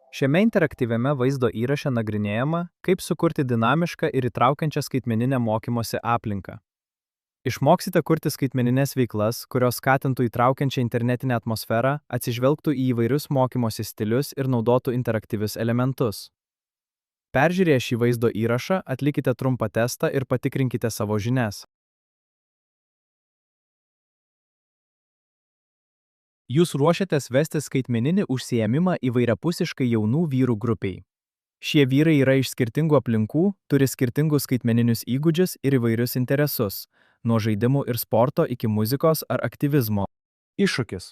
Šiame interaktyviame vaizdo įraše nagrinėjama, kaip sukurti dinamišką ir įtraukiančią skaitmeninę mokymosi aplinką. Išmoksite kurti skaitmeninės veiklas, kurios skatintų įtraukiančią internetinę atmosferą, atsižvelgtų į įvairius mokymosi stilius ir naudotų interaktyvius elementus. Peržiūrėję šį vaizdo įrašą, atlikite trumpą testą ir patikrinkite savo žinias. Jūs ruošiatės vesti skaitmeninį užsiėmimą įvairiapusiškai jaunų vyrų grupiai. Šie vyrai yra iš skirtingų aplinkų, turi skirtingus skaitmeninius įgūdžius ir įvairius interesus, nuo žaidimų ir sporto iki muzikos ar aktyvizmo. Iššūkis.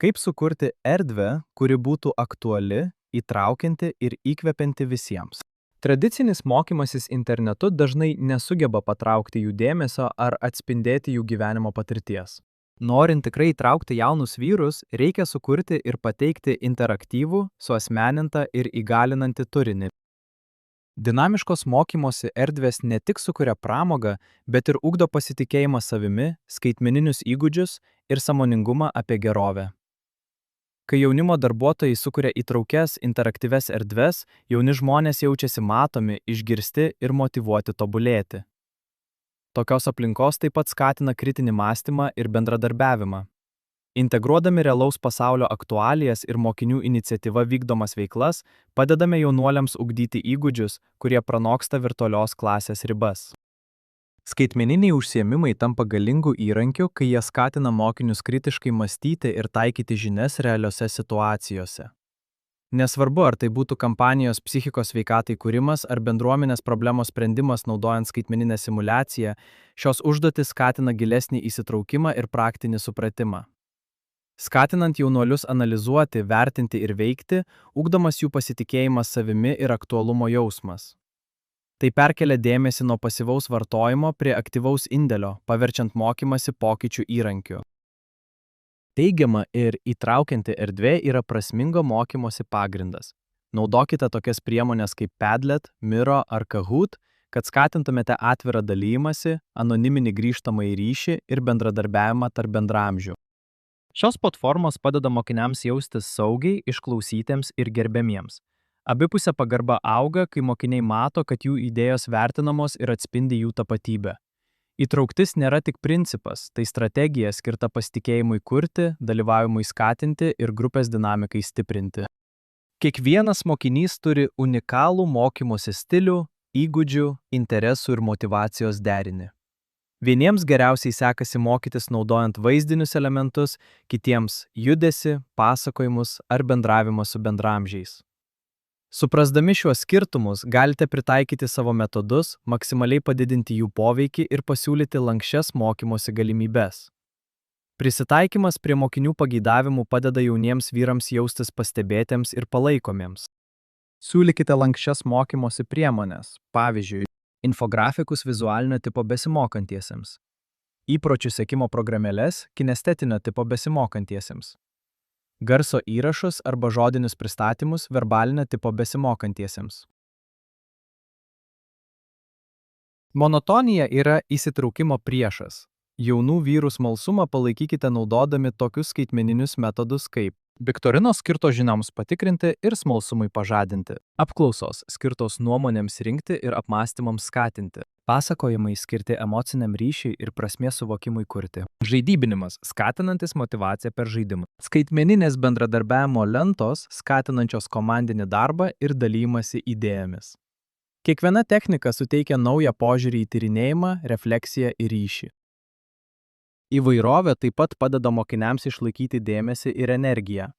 Kaip sukurti erdvę, kuri būtų aktuali, įtraukianti ir įkvepianti visiems. Tradicinis mokymasis internetu dažnai nesugeba patraukti jų dėmesio ar atspindėti jų gyvenimo patirties. Norint tikrai įtraukti jaunus vyrus, reikia sukurti ir pateikti interaktyvų, suasmenintą ir įgalinantį turinį. Dinamiškos mokymosi erdvės ne tik sukuria pramogą, bet ir ugdo pasitikėjimą savimi, skaitmeninius įgūdžius ir sąmoningumą apie gerovę. Kai jaunimo darbuotojai sukuria įtraukias, interaktyvias erdves, jauni žmonės jaučiasi matomi, išgirsti ir motyvuoti tobulėti. Tokios aplinkos taip pat skatina kritinį mąstymą ir bendradarbiavimą. Integruodami realaus pasaulio aktualijas ir mokinių iniciatyva vykdomas veiklas, padedame jaunuoliams ugdyti įgūdžius, kurie pranoksta virtualios klasės ribas. Skaitmeniniai užsiėmimai tampa galingų įrankių, kai jie skatina mokinius kritiškai mąstyti ir taikyti žinias realiose situacijose. Nesvarbu, ar tai būtų kampanijos psichikos sveikatai kūrimas ar bendruomenės problemos sprendimas naudojant skaitmeninę simuliaciją, šios užduotys skatina gilesnį įsitraukimą ir praktinį supratimą. Skatinant jaunuolius analizuoti, vertinti ir veikti, ugdomas jų pasitikėjimas savimi ir aktualumo jausmas. Tai perkelia dėmesį nuo pasyvaus vartojimo prie aktyvaus indėlio, paverčiant mokymasi pokyčių įrankiu. Teigiama ir įtraukianti erdvė yra prasmingo mokymosi pagrindas. Naudokite tokias priemonės kaip Padlet, Miro ar Kahoot, kad skatintumėte atvirą dalijimąsi, anoniminį grįžtamąjį ryšį ir bendradarbiavimą tarp bendraamžių. Šios platformos padeda mokiniams jaustis saugiai, išklausytiems ir gerbiamiems. Abipusė pagarba auga, kai mokiniai mato, kad jų idėjos vertinamos ir atspindi jų tapatybę. Įtrauktis nėra tik principas, tai strategija skirta pasitikėjimui kurti, dalyvavimui skatinti ir grupės dinamikai stiprinti. Kiekvienas mokinys turi unikalų mokymosi stilių, įgūdžių, interesų ir motyvacijos derinį. Vieniems geriausiai sekasi mokytis naudojant vaizdinius elementus, kitiems judesį, pasakojimus ar bendravimą su bendraamžiais. Suprasdami šiuos skirtumus, galite pritaikyti savo metodus, maksimaliai padidinti jų poveikį ir pasiūlyti lanksčias mokymosi galimybes. Prisitaikymas prie mokinių pageidavimų padeda jauniems vyrams jaustis pastebėtiems ir palaikomiems. Siūlykite lanksčias mokymosi priemones, pavyzdžiui, infografikus vizualinio tipo besimokantiesiems, įpročių sekimo programėles kinestetinio tipo besimokantiesiems, garso įrašus arba žodinius pristatymus verbalinio tipo besimokantiesiems. Monotonija yra įsitraukimo priešas. Jaunų vyrų smalsumą palaikykite naudodami tokius skaitmeninius metodus kaip viktorinos skirtos žinioms patikrinti ir smalsumui pažadinti, apklausos skirtos nuomonėms rinkti ir apmąstymams skatinti, pasakojimai skirti emociniam ryšiui ir prasmės suvokimui kurti, žaidybinimas skatinantis motyvaciją per žaidimą, skaitmeninės bendradarbiavimo lentos skatinančios komandinį darbą ir dalymasi idėjomis. Kiekviena technika suteikia naują požiūrį į tyrinėjimą, refleksiją ir ryšį. Įvairovė taip pat padeda mokiniams išlaikyti dėmesį ir energiją.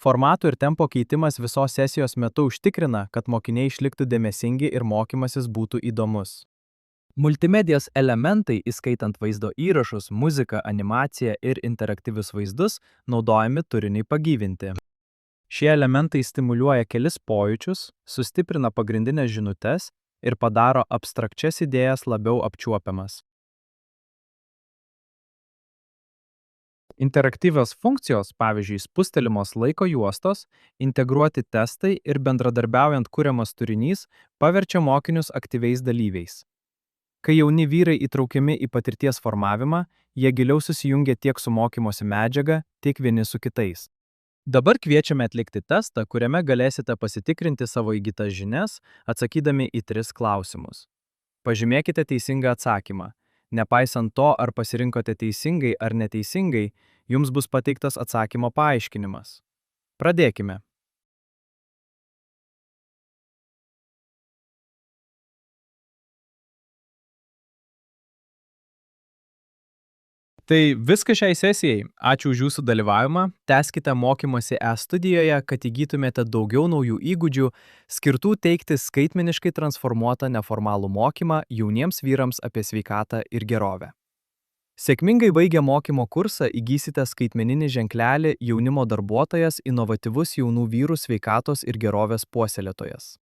Formatų ir tempo keitimas visos sesijos metu užtikrina, kad mokiniai išliktų dėmesingi ir mokymasis būtų įdomus. Multimedijos elementai, įskaitant vaizdo įrašus, muziką, animaciją ir interaktyvius vaizdus, naudojami turiniui pagyvinti. Šie elementai stimuliuoja kelis pojūčius, sustiprina pagrindinės žinutes ir padaro abstrakčias idėjas labiau apčiuopiamas. Interaktyvios funkcijos, pavyzdžiui, spustelimos laiko juostos, integruoti testai ir bendradarbiaujant kuriamas turinys paverčia mokinius aktyviais dalyviais. Kai jauni vyrai įtraukiami į patirties formavimą, jie giliau susijungia tiek su mokymosi medžiaga, tiek vieni su kitais. Dabar kviečiame atlikti testą, kuriame galėsite pasitikrinti savo įgytas žinias, atsakydami į 3 klausimus. Pažymėkite teisingą atsakymą. Nepaisant to, ar pasirinkote teisingai ar neteisingai, jums bus pateiktas atsakymo paaiškinimas. Pradėkime. Tai viskas šiai sesijai. Ačiū už jūsų dalyvavimą. Tęskite mokymasi e-studijoje, kad įgytumėte daugiau naujų įgūdžių, skirtų teikti skaitmeniškai transformuotą neformalų mokymą jauniems vyrams apie sveikatą ir gerovę. Sėkmingai baigę mokymo kursą įgysite skaitmeninį ženklelį jaunimo darbuotojas, inovatyvus jaunų vyrų sveikatos ir gerovės puoselėtojas.